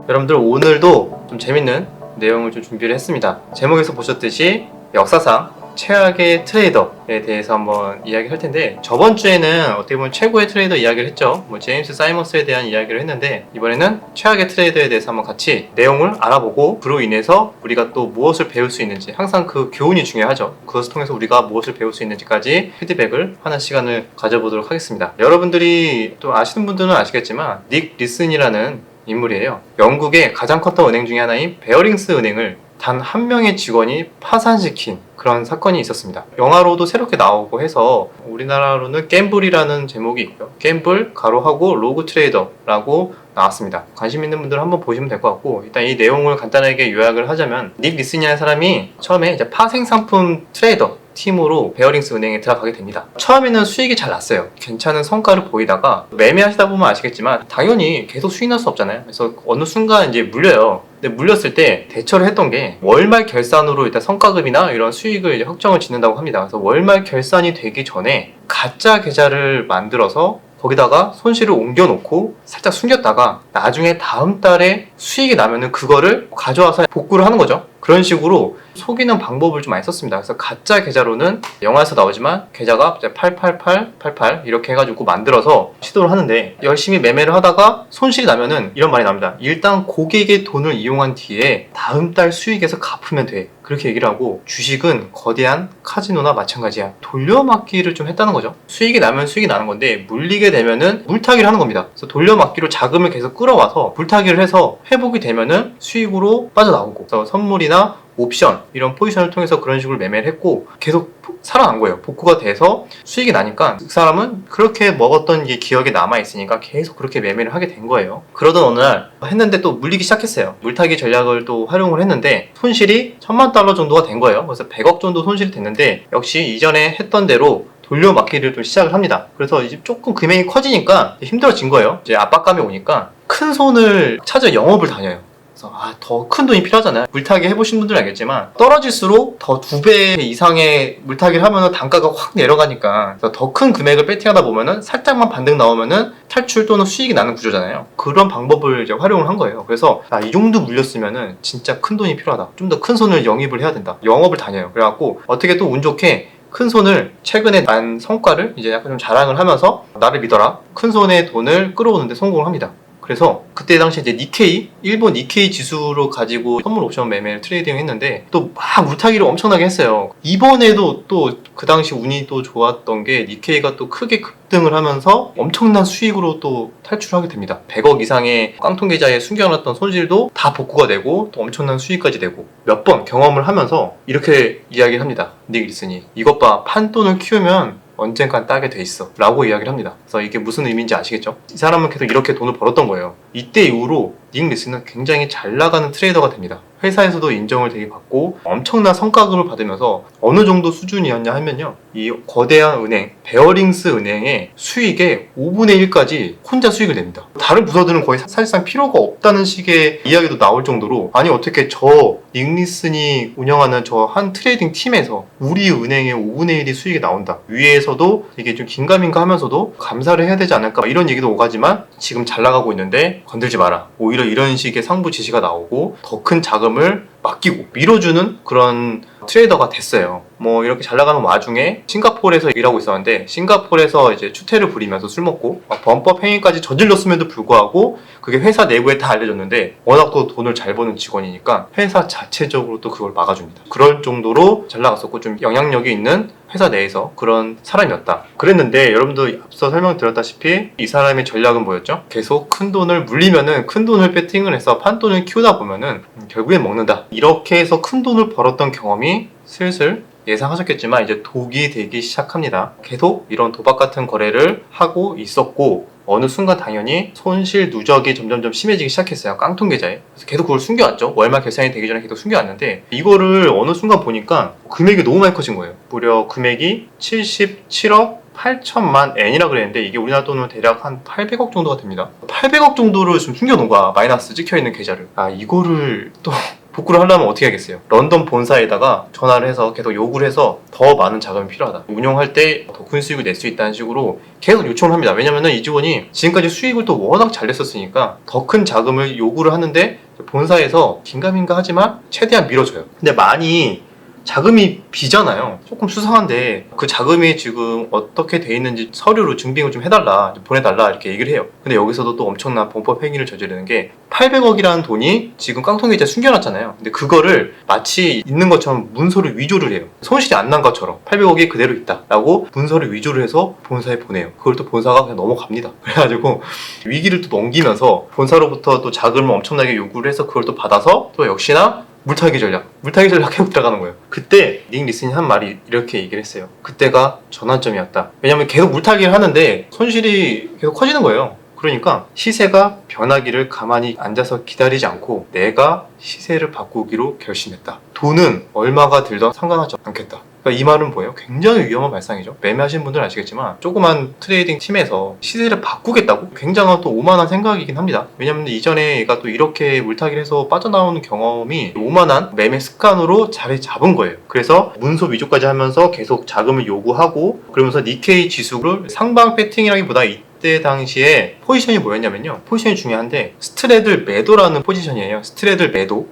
여러분들 오늘도 좀 재밌는 내용을 좀 준비를 했습니다. 제목에서 보셨듯이 역사상 최악의 트레이더에 대해서 한번 이야기할 텐데, 저번 주에는 어떻게 보면 최고의 트레이더 이야기를 했죠. 제임스 사이먼스에 대한 이야기를 했는데, 이번에는 최악의 트레이더에 대해서 한번 같이 내용을 알아보고, 그로 인해서 우리가 또 무엇을 배울 수 있는지, 항상 그 교훈이 중요하죠. 그것을 통해서 우리가 무엇을 배울 수 있는지까지 피드백을 하는 시간을 가져보도록 하겠습니다. 여러분들이 또 아시는 분들은 아시겠지만 닉 리슨이라는 인물이에요. 영국의 가장 컸던 은행 중에 하나인 베어링스 은행을 단 한 명의 직원이 파산시킨 그런 사건이 있었습니다. 영화로도 새롭게 나오고 해서 우리나라로는 갬블이라는 제목이 있고요. 갬블 가로하고 로그 트레이더라고 나왔습니다. 관심 있는 분들은 한번 보시면 될 것 같고, 일단 이 내용을 간단하게 요약을 하자면, 닉 리슨이라는 사람이 처음에 이제 파생상품 트레이더 팀으로 베어링스 은행에 들어가게 됩니다. 처음에는 수익이 잘 났어요. 괜찮은 성과를 보이다가 매매하시다 보면 아시겠지만 당연히 계속 수익 날 수 없잖아요. 그래서 어느 순간 이제 물려요. 근데 물렸을 때 대처를 했던 게 월말 결산으로 일단 성과급이나 이런 수익을 이제 확정을 짓는다고 합니다. 그래서 월말 결산이 되기 전에 가짜 계좌를 만들어서 거기다가 손실을 옮겨놓고 살짝 숨겼다가 나중에 다음 달에 수익이 나면은 그거를 가져와서 복구를 하는 거죠. 그런 식으로 속이는 방법을 좀 많이 썼습니다. 그래서 가짜 계좌로는 영화에서 나오지만 계좌가 88888 이렇게 해가지고 만들어서 시도를 하는데, 열심히 매매를 하다가 손실이 나면은 이런 말이 나옵니다. 일단 고객의 돈을 이용한 뒤에 다음 달 수익에서 갚으면 돼. 그렇게 얘기를 하고, 주식은 거대한 카지노나 마찬가지야. 돌려막기를 좀 했다는 거죠. 수익이 나면 수익이 나는 건데 물리게 되면은 물타기를 하는 겁니다. 그래서 돌려막기로 자금을 계속 끌어와서 물타기를 해서 회복이 되면은 수익으로 빠져나오고, 그래서 선물이나 옵션 이런 포지션을 통해서 그런 식으로 매매를 했고 계속 살아난 거예요. 복구가 돼서 수익이 나니까 그 사람은 그렇게 먹었던 게 기억에 남아있으니까 계속 그렇게 매매를 하게 된 거예요. 그러던 어느 날 했는데 또 물리기 시작했어요. 물타기 전략을 또 활용을 했는데 손실이 $10,000 정도가 된 거예요. 그래서 100억 정도 손실이 됐는데, 역시 이전에 했던 대로 돌려막기를 좀 시작을 합니다. 그래서 이제 조금 금액이 커지니까 힘들어진 거예요. 이제 압박감이 오니까 큰 손을 찾아 영업을 다녀요. 더 큰 돈이 필요하잖아요. 물타기 해보신 분들은 알겠지만 떨어질수록 더 2배 이상의 물타기를 하면은 단가가 확 내려가니까 더 큰 금액을 배팅하다 보면은 살짝만 반등 나오면은 탈출 또는 수익이 나는 구조잖아요. 그런 방법을 이제 활용을 한 거예요. 그래서 이 정도 물렸으면은 진짜 큰 돈이 필요하다. 좀 더 큰 손을 영입을 해야 된다. 영업을 다녀요. 그래갖고 어떻게 또 운 좋게 큰 손을 최근에 난 성과를 이제 약간 좀 자랑을 하면서 나를 믿어라. 큰 손의 돈을 끌어오는데 성공을 합니다. 그래서 그때 당시 이제 니케이, 일본 니케이 지수로 가지고 선물 옵션 매매를 트레이딩 했는데 또 막 물타기를 엄청나게 했어요. 이번에도 또 그 당시 운이 또 좋았던 게 니케이가 또 크게 급등을 하면서 엄청난 수익으로 또 탈출하게 됩니다. 100억 이상의 깡통 계좌에 숨겨놨던 손실도 다 복구가 되고 또 엄청난 수익까지 되고, 몇 번 경험을 하면서 이렇게 이야기를 합니다. 닉 리슨이 이것 봐, 판돈을 키우면 언젠간 따게 돼 있어 라고 이야기를 합니다. 그래서 이게 무슨 의미인지 아시겠죠? 이 사람은 계속 이렇게 돈을 벌었던 거예요. 이때 이후로 닉 리슨은 굉장히 잘 나가는 트레이더가 됩니다. 회사에서도 인정을 되게 받고 엄청난 성과급을 받으면서 어느 정도 수준이었냐 하면요, 이 거대한 은행 베어링스 은행의 수익의 5분의 1까지 혼자 수익을 냅니다. 다른 부서들은 거의 사실상 필요가 없다는 식의 이야기도 나올 정도로, 아니 어떻게 저 닉 리슨이 운영하는 저 한 트레이딩 팀에서 우리 은행의 5분의 1이 수익이 나온다, 위에서도 이게 좀 긴가민가 하면서도 감사를 해야 되지 않을까, 이런 얘기도 오가지만 지금 잘 나가고 있는데 건들지 마라, 오히려 이런 식의 상부 지시가 나오고 더 큰 자금을 맡기고 밀어주는 그런 트레이더가 됐어요. 이렇게 잘 나가는 와중에 싱가포르에서 일하고 있었는데, 싱가포르에서 이제 추태를 부리면서 술 먹고 범법 행위까지 저질렀음에도 불구하고 그게 회사 내부에 다 알려졌는데, 워낙 또 돈을 잘 버는 직원이니까 회사 자체적으로 또 그걸 막아줍니다. 그럴 정도로 잘 나갔었고 좀 영향력이 있는 회사 내에서 그런 사람이었다. 그랬는데 여러분도 앞서 설명드렸다시피 이 사람의 전략은 뭐였죠? 계속 큰 돈을 물리면은 큰 돈을 배팅을 해서 판돈을 키우다 보면은 결국엔 먹는다. 이렇게 해서 큰 돈을 벌었던 경험이 슬슬 예상하셨겠지만 이제 독이 되기 시작합니다. 계속 이런 도박 같은 거래를 하고 있었고, 어느 순간 당연히 손실 누적이 점점점 심해지기 시작했어요. 깡통 계좌에. 그래서 계속 그걸 숨겨왔죠. 월말 결산이 되기 전에 계속 숨겨왔는데, 이거를 어느 순간 보니까 금액이 너무 많이 커진 거예요. 무려 금액이 77억 8천만 엔이라 그랬는데, 이게 우리나라 돈으로 대략 한 800억 정도가 됩니다. 800억 정도를 좀 숨겨놓은 거야. 마이너스 찍혀있는 계좌를. 이거를 또 복구를 하려면 어떻게 하겠어요? 런던 본사에다가 전화를 해서 계속 요구를 해서 더 많은 자금이 필요하다. 운영할 때 더 큰 수익을 낼 수 있다는 식으로 계속 요청을 합니다. 왜냐면은 이 직원이 지금까지 수익을 또 워낙 잘 냈었으니까 더 큰 자금을 요구를 하는데 본사에서 긴가민가 하지만 최대한 밀어줘요. 근데 많이 자금이 비잖아요. 조금 수상한데 그 자금이 지금 어떻게 돼 있는지 서류로 증빙을 좀 해달라, 좀 보내달라 이렇게 얘기를 해요. 근데 여기서도 또 엄청난 범법 행위를 저지르는 게 800억이라는 돈이 지금 깡통계좌에 숨겨놨잖아요. 근데 그거를 마치 있는 것처럼 문서를 위조를 해요. 손실이 안 난 것처럼 800억이 그대로 있다라고 문서를 위조를 해서 본사에 보내요. 그걸 또 본사가 그냥 넘어갑니다. 그래가지고 위기를 또 넘기면서 본사로부터 또 자금을 엄청나게 요구를 해서 그걸 또 받아서 또 역시나 물타기 전략 해고 들어가는 거예요. 그때 닉 리슨이 한 말이 이렇게 얘기를 했어요. 그때가 전환점이었다. 왜냐면 계속 물타기를 하는데 손실이 계속 커지는 거예요. 그러니까 시세가 변하기를 가만히 앉아서 기다리지 않고 내가 시세를 바꾸기로 결심했다. 돈은 얼마가 들던 상관하지 않겠다. 그러니까 이 말은 뭐예요? 굉장히 위험한 발상이죠. 매매하시는 분들은 아시겠지만 조그만 트레이딩 팀에서 시세를 바꾸겠다고? 굉장한 또 오만한 생각이긴 합니다. 왜냐면 이전에 얘가 또 이렇게 물타기를 해서 빠져나오는 경험이 오만한 매매 습관으로 자리 잡은 거예요. 그래서 문서 위조까지 하면서 계속 자금을 요구하고 그러면서 니케이 지수를 상방 패팅이라기보다 이때 당시에 포지션이 뭐였냐면요. 포지션이 중요한데 스트레들 매도라는 포지션이에요. 스트레들 매도.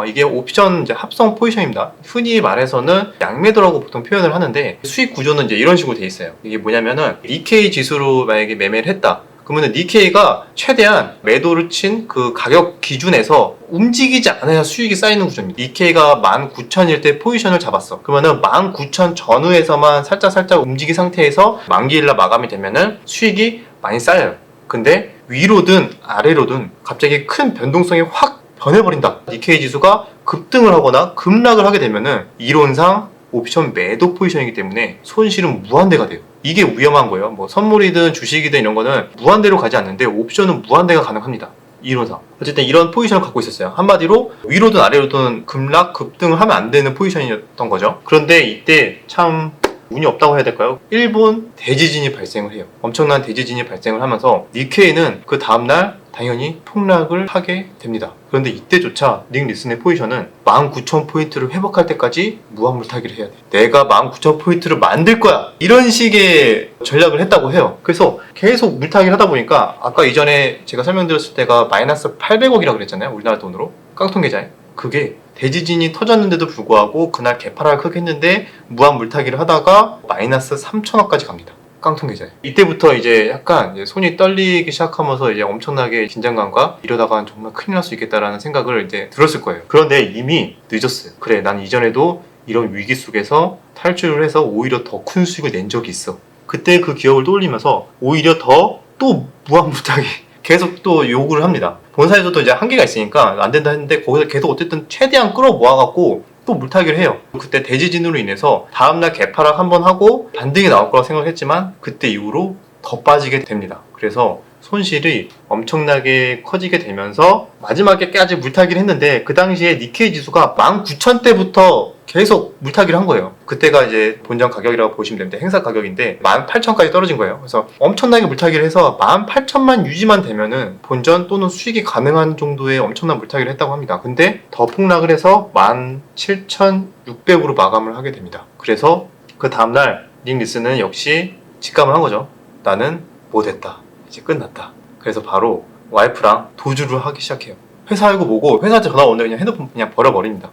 이게 옵션 이제 합성 포지션입니다. 흔히 말해서는 양매도라고 보통 표현을 하는데 수익 구조는 이제 이런 식으로 돼 있어요. 이게 뭐냐면은 니케이 지수로 만약에 매매를 했다. 그러면 니케이가 최대한 매도를 친 그 가격 기준에서 움직이지 않아야 수익이 쌓이는 구조입니다. 니케이가 19,000일 때 포지션을 잡았어. 그러면은 19,000 전후에서만 살짝 움직인 상태에서 만기일날 마감이 되면은 수익이 많이 쌓여요. 근데 위로든 아래로든 갑자기 큰 변동성이 확 변해버린다. 니케이 지수가 급등을 하거나 급락을 하게 되면은 이론상 옵션 매도 포지션이기 때문에 손실은 무한대가 돼요. 이게 위험한 거예요. 뭐 선물이든 주식이든 이런 거는 무한대로 가지 않는데 옵션은 무한대가 가능합니다. 이론상. 어쨌든 이런 포지션을 갖고 있었어요. 한마디로 위로든 아래로든 급락, 급등을 하면 안 되는 포지션이었던 거죠. 그런데 이때 참 운이 없다고 해야 될까요? 일본 대지진이 발생을 해요. 엄청난 대지진이 발생을 하면서 니케이는 그 다음날 당연히 폭락을 하게 됩니다. 그런데 이때조차 닉 리슨의 포지션은 19,000포인트를 회복할 때까지 무한 물타기를 해야 돼. 내가 19,000포인트를 만들 거야. 이런 식의 전략을 했다고 해요. 그래서 계속 물타기를 하다 보니까 아까 이전에 제가 설명드렸을 때가 마이너스 800억이라고 그랬잖아요. 우리나라 돈으로. 깡통 계좌에. 그게 대지진이 터졌는데도 불구하고 그날 개파락을 크게 했는데 무한 물타기를 하다가 마이너스 3,000억까지 갑니다. 깡통 계좌에. 이때부터 이제 약간 이제 손이 떨리기 시작하면서 이제 엄청나게 긴장감과 이러다가 정말 큰일 날 수 있겠다라는 생각을 이제 들었을 거예요. 그런데 이미 늦었어요. 그래, 난 이전에도 이런 위기 속에서 탈출을 해서 오히려 더 큰 수익을 낸 적이 있어. 그때 그 기억을 떠올리면서 오히려 더 또 무한 물타기 계속 또 요구를 합니다. 본사에서도 이제 한계가 있으니까 안 된다 했는데 거기서 계속 어쨌든 최대한 끌어 모아갖고 또 물타기를 해요. 그때 대지진으로 인해서 다음날 개파락 한번 하고 반등이 나올 거라고 생각했지만 그때 이후로 더 빠지게 됩니다. 그래서 손실이 엄청나게 커지게 되면서 마지막에까지 물타기를 했는데 그 당시에 니케이 지수가 19,000대부터 계속 물타기를 한 거예요. 그때가 이제 본전 가격이라고 보시면 됩니다. 행사 가격인데 18,000까지 떨어진 거예요. 그래서 엄청나게 물타기를 해서 18,000만 유지만 되면은 본전 또는 수익이 가능한 정도의 엄청난 물타기를 했다고 합니다. 근데 더 폭락을 해서 17,600으로 마감을 하게 됩니다. 그래서 그 다음날 닉 리슨은 역시 직감을 한 거죠. 나는 못했다. 이제 끝났다. 그래서 바로 와이프랑 도주를 하기 시작해요. 회사 알고 뭐고 회사한테 전화 오는데 그냥 핸드폰 그냥 버려버립니다.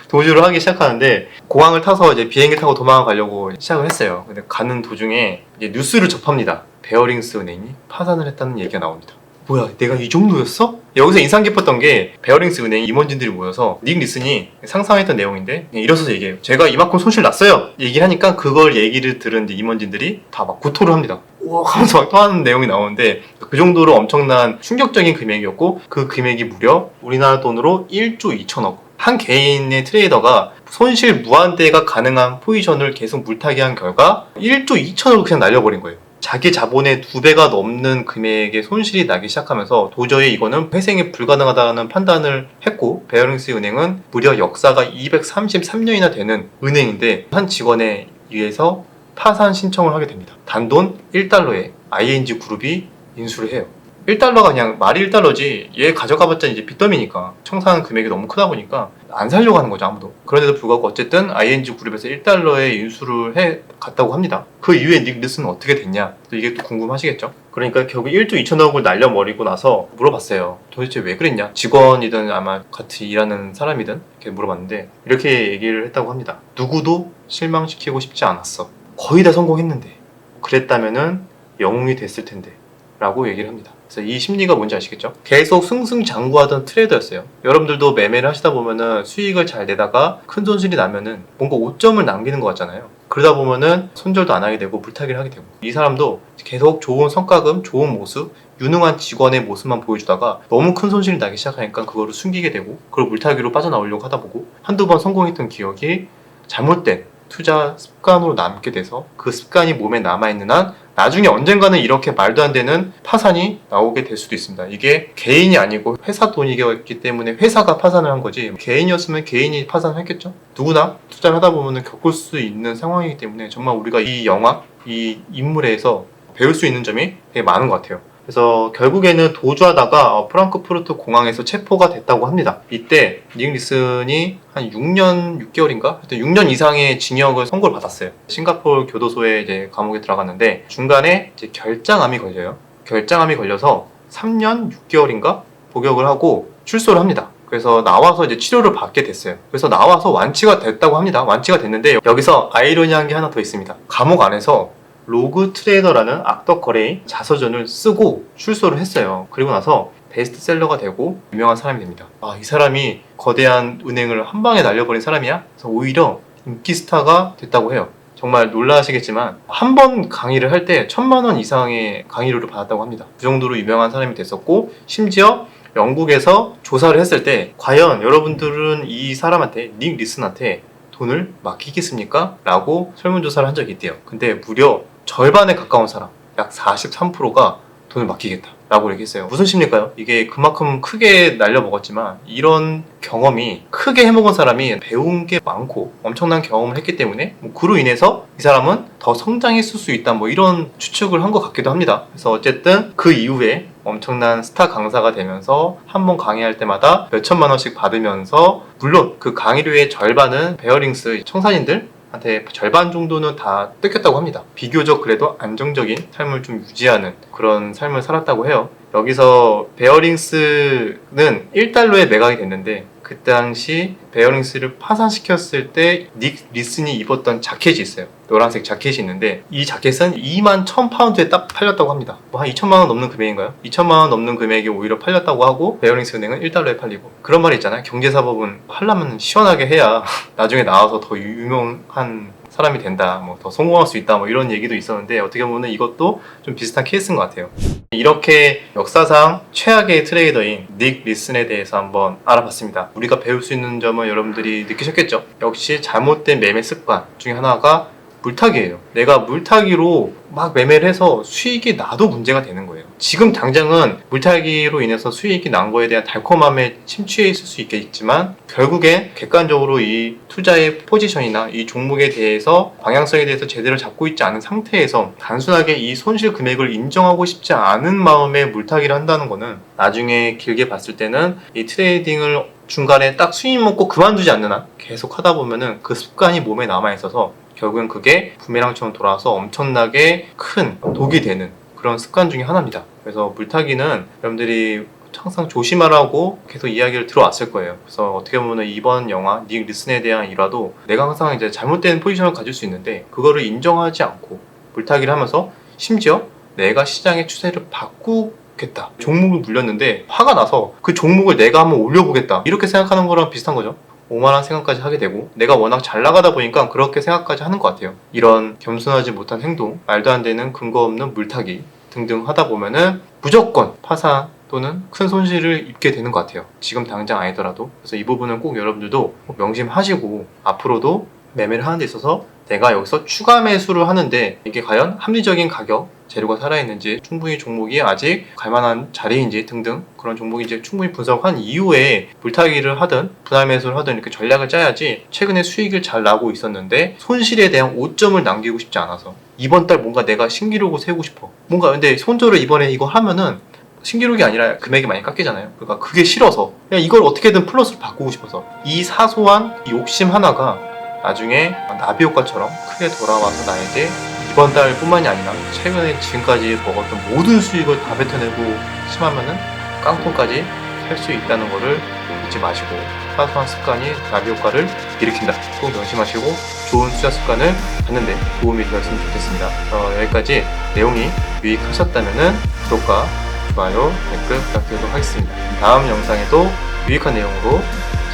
도주를 하기 시작하는데 공항을 타서 이제 비행기 타고 도망가려고 시작을 했어요. 근데 가는 도중에 이제 뉴스를 접합니다. 베어링스 은행이 파산을 했다는 얘기가 나옵니다. 뭐야, 내가 이 정도였어? 여기서 인상 깊었던 게 베어링스 은행 임원진들이 모여서 닉 리슨이 상상했던 내용인데 일어서서 얘기해요. 제가 이만큼 손실 났어요. 얘기를 하니까 그걸 얘기를 들은 이제 임원진들이 다 막 구토를 합니다. 우와 하면서 막 토하는 내용이 나오는데 그 정도로 엄청난 충격적인 금액이었고 그 금액이 무려 우리나라 돈으로 1조 2천억. 한 개인의 트레이더가 손실 무한대가 가능한 포지션을 계속 물타기한 결과 1조 2천억을 그냥 날려버린 거예요. 자기 자본의 2배가 넘는 금액의 손실이 나기 시작하면서 도저히 이거는 회생이 불가능하다는 판단을 했고 베어링스 은행은 무려 역사가 233년이나 되는 은행인데 한 직원에 의해서 파산 신청을 하게 됩니다. 단돈 1달러에 ING 그룹이 인수를 해요. 1달러가 그냥 말이 1달러지 얘 가져가봤자 이제 빚더미니까 청산 금액이 너무 크다 보니까 안 살려고 하는 거죠, 아무도. 그런데도 불구하고 어쨌든 ING 그룹에서 1달러에 인수를 해 갔다고 합니다. 그 이후에 닉 리슨은 어떻게 됐냐, 또 이게 또 궁금하시겠죠. 그러니까 결국 1조 2천억을 날려버리고 나서 물어봤어요. 도대체 왜 그랬냐? 직원이든 아마 같이 일하는 사람이든 이렇게 물어봤는데 이렇게 얘기를 했다고 합니다. 누구도 실망시키고 싶지 않았어. 거의 다 성공했는데 그랬다면은 영웅이 됐을 텐데 라고 얘기를 합니다. 그래서 이 심리가 뭔지 아시겠죠? 계속 승승장구하던 트레이더였어요. 여러분들도 매매를 하시다 보면은 수익을 잘 내다가 큰 손실이 나면은 뭔가 오점을 남기는 것 같잖아요. 그러다 보면은 손절도 안 하게 되고 물타기를 하게 되고, 이 사람도 계속 좋은 성과금, 좋은 모습, 유능한 직원의 모습만 보여주다가 너무 큰 손실이 나기 시작하니까 그거를 숨기게 되고, 그걸 물타기로 빠져나오려고 하다 보고 한두 번 성공했던 기억이 잘못된 투자 습관으로 남게 돼서 그 습관이 몸에 남아있는 한 나중에 언젠가는 이렇게 말도 안 되는 파산이 나오게 될 수도 있습니다. 이게 개인이 아니고 회사 돈이기 때문에 회사가 파산을 한 거지, 개인이었으면 개인이 파산했겠죠? 누구나 투자를 하다 보면 겪을 수 있는 상황이기 때문에 정말 우리가 이 영화, 이 인물에서 배울 수 있는 점이 되게 많은 것 같아요. 그래서 결국에는 도주하다가 프랑크푸르트 공항에서 체포가 됐다고 합니다. 이때 닉 리슨이 한 6년 6개월인가? 하여튼 6년 이상의 징역을 선고를 받았어요. 싱가포르 교도소에 이제 감옥에 들어갔는데 중간에 이제 결장암이 걸려요. 결장암이 걸려서 3년 6개월인가? 복역을 하고 출소를 합니다. 그래서 나와서 이제 치료를 받게 됐어요. 그래서 나와서 완치가 됐다고 합니다. 완치가 됐는데 여기서 아이러니한 게 하나 더 있습니다. 감옥 안에서 로그 트레이더라는 악덕 거래인 자서전을 쓰고 출소를 했어요. 그리고 나서 베스트셀러가 되고 유명한 사람이 됩니다. 아, 이 사람이 거대한 은행을 한 방에 날려버린 사람이야? 그래서 오히려 인기 스타가 됐다고 해요. 정말 놀라시겠지만 한 번 강의를 할 때 1,000만 원 이상의 강의료를 받았다고 합니다. 그 정도로 유명한 사람이 됐었고, 심지어 영국에서 조사를 했을 때 과연 여러분들은 이 사람한테, 닉 리슨한테 돈을 맡기겠습니까? 라고 설문조사를 한 적이 있대요. 근데 무려 절반에 가까운 사람, 약 43%가 돈을 맡기겠다 라고 얘기했어요. 무슨 심리일까요? 이게 그만큼 크게 날려먹었지만 이런 경험이, 크게 해먹은 사람이 배운 게 많고 엄청난 경험을 했기 때문에 그로 인해서 이 사람은 더 성장했을 수 있다, 이런 추측을 한 것 같기도 합니다. 그래서 어쨌든 그 이후에 엄청난 스타 강사가 되면서 한 번 강의할 때마다 몇천만 원씩 받으면서, 물론 그 강의료의 절반은 베어링스 청산인들 한테 절반 정도는 다 뜯겼다고 합니다. 비교적 그래도 안정적인 삶을 좀 유지하는 그런 삶을 살았다고 해요. 여기서 베어링스는 1달러에 매각이 됐는데 그 당시 베어링스를 파산시켰을 때 닉 리슨이 입었던 자켓이 있어요. 노란색 자켓이 있는데 이 자켓은 21,000파운드에 딱 팔렸다고 합니다. 한 2천만 원 넘는 금액인가요? 2천만 원 넘는 금액이 오히려 팔렸다고 하고 베어링스 은행은 1달러에 팔리고, 그런 말이 있잖아요. 경제사법은 하려면 시원하게 해야 나중에 나와서 더 유명한 사람이 된다, 더 성공할 수 있다, 이런 얘기도 있었는데 어떻게 보면 이것도 좀 비슷한 케이스인 것 같아요. 이렇게 역사상 최악의 트레이더인 닉 리슨에 대해서 한번 알아봤습니다. 우리가 배울 수 있는 점은 여러분들이 느끼셨겠죠? 역시 잘못된 매매 습관 중에 하나가 물타기예요. 내가 물타기로 막 매매를 해서 수익이 나도 문제가 되는 거예요. 지금 당장은 물타기로 인해서 수익이 난 거에 대한 달콤함에 침취해 있을 수 있겠지만 결국엔 객관적으로 이 투자의 포지션이나 이 종목에 대해서 방향성에 대해서 제대로 잡고 있지 않은 상태에서 단순하게 이 손실 금액을 인정하고 싶지 않은 마음에 물타기를 한다는 거는 나중에 길게 봤을 때는 이 트레이딩을 중간에 딱 수익 먹고 그만두지 않는 한 계속 하다 보면은 그 습관이 몸에 남아있어서 결국엔 그게 부메랑처럼 돌아와서 엄청나게 큰 독이 되는 그런 습관 중에 하나입니다. 그래서 물타기는 여러분들이 항상 조심하라고 계속 이야기를 들어왔을 거예요. 그래서 어떻게 보면 이번 영화 닉 리슨에 대한 일화도 내가 항상 이제 잘못된 포지션을 가질 수 있는데 그거를 인정하지 않고 물타기를 하면서 심지어 내가 시장의 추세를 바꾸겠다, 종목을 물렸는데 화가 나서 그 종목을 내가 한번 올려보겠다, 이렇게 생각하는 거랑 비슷한 거죠. 오만한 생각까지 하게 되고, 내가 워낙 잘 나가다 보니까 그렇게 생각까지 하는 것 같아요. 이런 겸손하지 못한 행동, 말도 안 되는 근거 없는 물타기 등등 하다 보면은 무조건 파산 또는 큰 손실을 입게 되는 것 같아요. 지금 당장 아니더라도. 그래서 이 부분은 꼭 여러분들도 명심하시고 앞으로도 매매를 하는 데 있어서 내가 여기서 추가 매수를 하는데 이게 과연 합리적인 가격, 재료가 살아있는지, 충분히 종목이 아직 갈만한 자리인지 등등 그런 종목인지 충분히 분석한 이후에 물타기를 하든 분할 매수를 하든 이렇게 전략을 짜야지, 최근에 수익을 잘 나고 있었는데 손실에 대한 오점을 남기고 싶지 않아서 이번 달 뭔가 내가 신기록을 세우고 싶어, 뭔가 근데 손절을 이번에 이거 하면은 신기록이 아니라 금액이 많이 깎이잖아요. 그러니까 그게 싫어서 그냥 이걸 어떻게든 플러스로 바꾸고 싶어서 이 사소한 이 욕심 하나가 나중에 나비 효과처럼 크게 돌아와서 나에게 이번 달뿐만이 아니라 최근에 지금까지 먹었던 모든 수익을 다 뱉어내고 심하면은 깡통까지 살 수 있다는 거를 잊지 마시고 사소한 습관이 나비 효과를 일으킨다. 꼭 명심하시고 좋은 투자 습관을 갖는데 도움이 되었으면 좋겠습니다. 여기까지 내용이 유익하셨다면 구독과 좋아요, 댓글 부탁드리도록 하겠습니다. 다음 영상에도 유익한 내용으로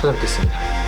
찾아뵙겠습니다.